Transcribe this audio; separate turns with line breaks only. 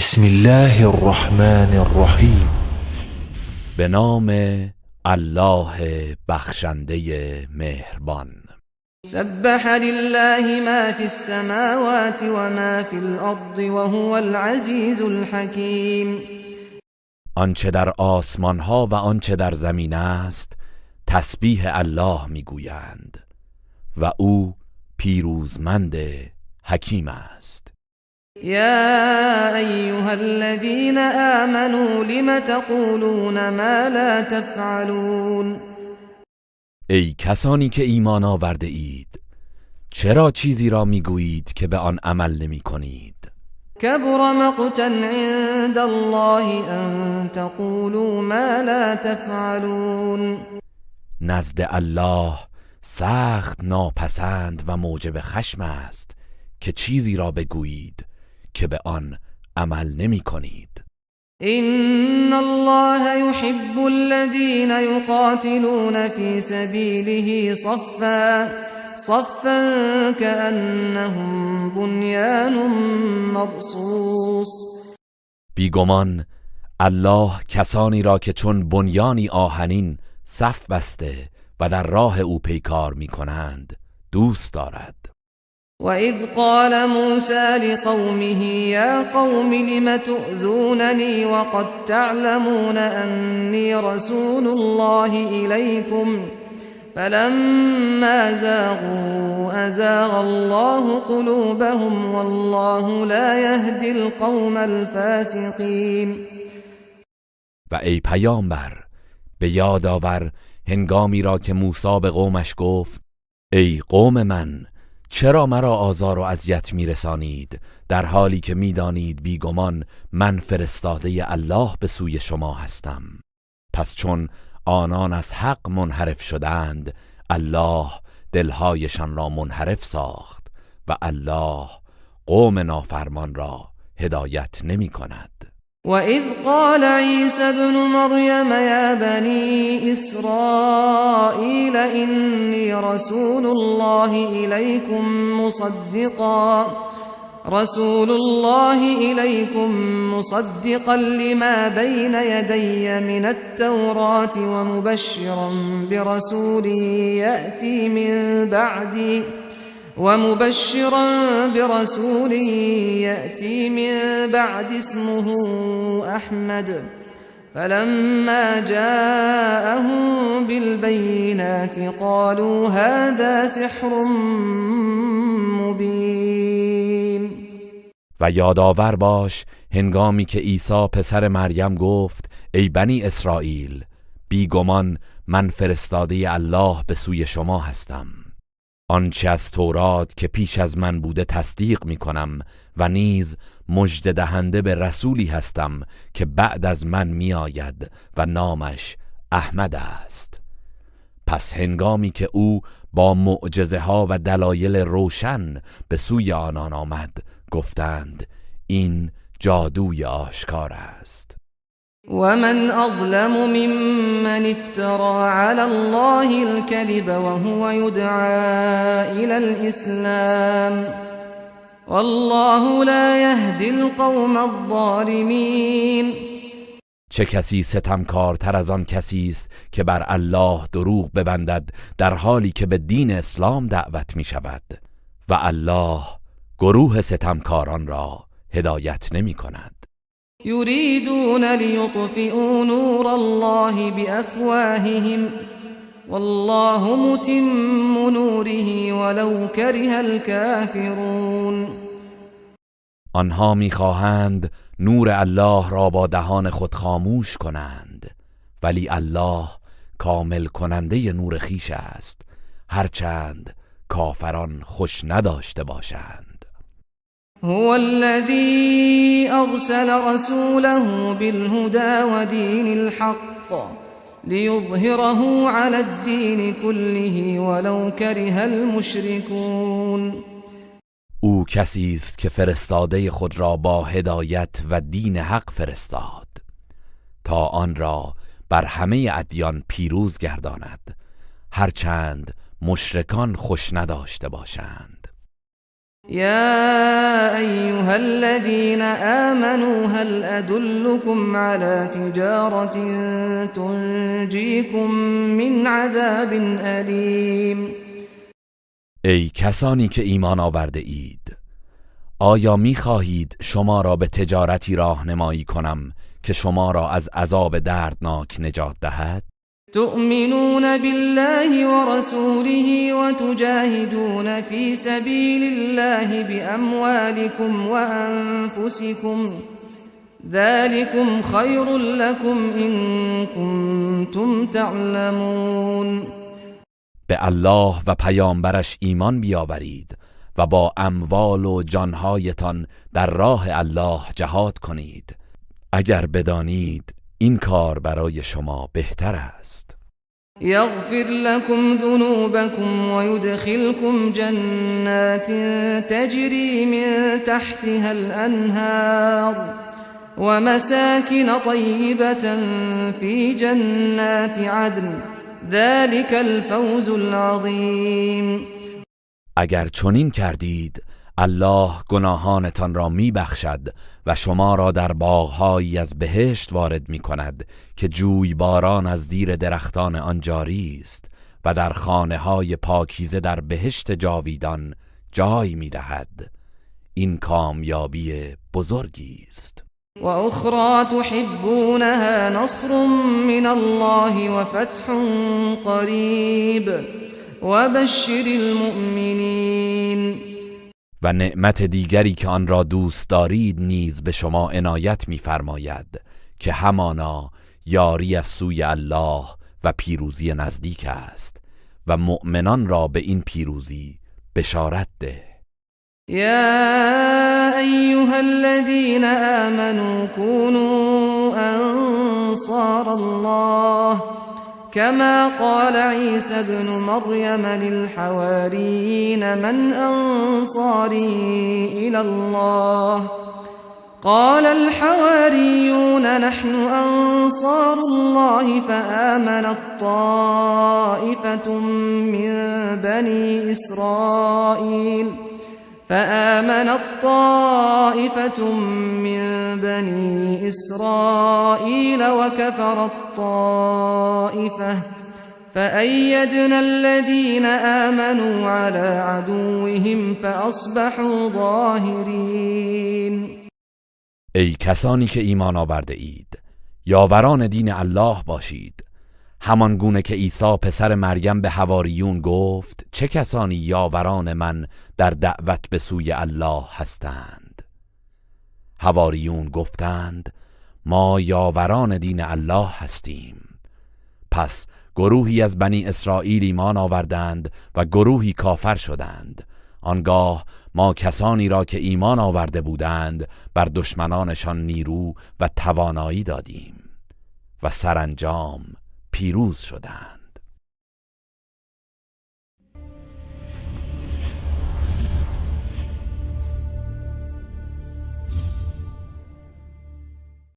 بسم الله الرحمن الرحیم.
به نام الله بخشنده مهربان.
سبح لله ما فی السماوات و ما فی الارض و هو العزیز الحکیم.
آنچه در آسمان ها و آنچه در زمین است تسبیح الله میگویند و او پیروزمند حکیم است.
یا ایها الذین آمنوا لم تقولون ما لا تفعلون.
ای کسانی که ایمان آورده اید، چرا چیزی را میگویید که به آن عمل نمی کنید؟
کبر مقتا عند الله ان تقولوا ما لا تفعلون.
نزد الله سخت ناپسند و موجب خشم است که چیزی را بگویید که به آن عمل نمی کنید.
ان الله يحب الذين يقاتلون في سبيله صفا كأنهم بنيان مرصوص.
بیگمان الله کسانی را که چون بنیانی آهنین صف بسته و در راه او پیکار می کنند دوست دارد.
وَإِذْ قَالَ مُوسَى لِقَوْمِهِ يَا قَوْمِ لِمَ تُؤْذُونَنِي وَقَدْ تَعْلَمُونَ أَنِّي رَسُولُ اللَّهِ إِلَيْكُمْ فَلَمَّا زَاغُوا أَزَاغَ اللَّهُ قُلُوبَهُمْ وَاللَّهُ لَا يَهْدِي الْقَوْمَ الْفَاسِقِينَ.
و ای پیامبر، به یاد آور هنگامی را که موسی به قومش گفت ای قوم من، چرا مرا آزار و اذیت میرسانید در حالی که میدانید بیگمان من فرستاده الله به سوی شما هستم؟ پس چون آنان از حق منحرف شدند، الله دلهایشان را منحرف ساخت و الله قوم نافرمان را هدایت نمی کند.
وَإِذْ قَالَ عِيسَى ابْنُ مَرْيَمَ يَا بَنِي إِسْرَائِيلَ إِنِّي رَسُولُ اللَّهِ إِلَيْكُمْ مُصَدِّقًا لِمَا بَيْنَ يَدَيَّ مِنَ التَّوْرَاةِ وَمُبَشِّرًا برسول يأتي من بعد اسمه أحمد. فلما جاءهم بالبينات قالوا هذا سحر مبين.
و یادآور باش هنگامی که عیسی پسر مریم گفت ای بنی اسرائیل، بیگمان من فرستاده الله به سوی شما هستم. آنچه از تورات که پیش از من بوده تصدیق می کنم و نیز مژده دهنده به رسولی هستم که بعد از من می آید و نامش احمد است. پس هنگامی که او با معجزه ها و دلایل روشن به سوی آنان آمد گفتند این جادوی آشکار است.
ومن أظلم ممن افترى على الله الكذب وهو يدعى إلى الإسلام والله لا يهدي القوم الظالمين.
چه کسی ستمکارتر از آن کسی است که بر الله دروغ ببندد در حالی که به دین اسلام دعوت می شود و الله گروه ستمکاران را هدایت نمی کند.
يريدون ليطفئوا نور الله بأفواههم والله متم نوره ولو كره الكافرون.
آنها میخواهند نور الله را با دهان خود خاموش کنند، ولی الله کامل کننده نور خویش است هرچند کافران خوش نداشته باشند.
هو الذي أرسل رسوله بالهدى ودين الحق ليظهره على الدين كله ولو كره المشركون.
او کسی است که فرستاده خود را با هدایت و دین حق فرستاد تا آن را بر همه ادیان پیروز گرداند هرچند مشرکان خوش نداشته باشند.
يا أيها الذين آمنوا هل أدلكم على تجارة تنجيكم من عذاب أليم.
ای کسانی که ایمان آورده اید، آیا می خواهید شما را به تجارتی راهنمایی کنم که شما را از عذاب دردناک نجات دهد؟
تؤمنون بالله ورسوله وتجاهدون في سبيل الله بأموالكم وأنفسكم ذلكم خير لكم إن كنتم تعلمون.
به الله و پیامبرش ایمان بیاورید و با اموال و جانهایتان در راه الله جهاد کنید اگر بدانید این کار برای شما بهتر است.
يغفر لكم ذنوبكم ويدخلكم جنات تجري من تحتها الأنهار ومساكن طيبة في جنات عدن ذلك الفوز العظيم.
اگر چنین کردید الله گناهانتان را می بخشد و شما را در باغهایی از بهشت وارد می کند که جویباران از زیر درختان آن جاری است و در خانه‌های پاکیزه در بهشت جاویدان جای می دهد. این کامیابی بزرگی است.
و اخرى تحبونها نصر من الله و فتح قریب و بشر المؤمنین.
و نعمت دیگری که آن را دوست دارید نیز به شما عنایت می‌فرماید که همانا یاری از سوی الله و پیروزی نزدیک است و مؤمنان را به این پیروزی بشارت ده.
یا ایها الذین آمنوا كونوا انصار الله كما قال عيسى ابن مريم للحواريين من أنصاري إلى الله قال الحواريون نحن أنصار الله فآمنت طائفة من بني إسرائيل وكفرت طائفة فأيدنا الذين آمنوا على عدوهم فأصبحوا ظاهرين.
ای کسانی که ایمان آورده اید، یاوران دین الله باشید، همان گونه که عیسی پسر مریم به حواریون گفت چه کسانی یاوران من در دعوت به سوی الله هستند؟ حواریون گفتند ما یاوران دین الله هستیم. پس گروهی از بنی اسرائیل ایمان آوردند و گروهی کافر شدند. آنگاه ما کسانی را که ایمان آورده بودند بر دشمنانشان نیرو و توانایی دادیم و سرانجام پیروز شدند.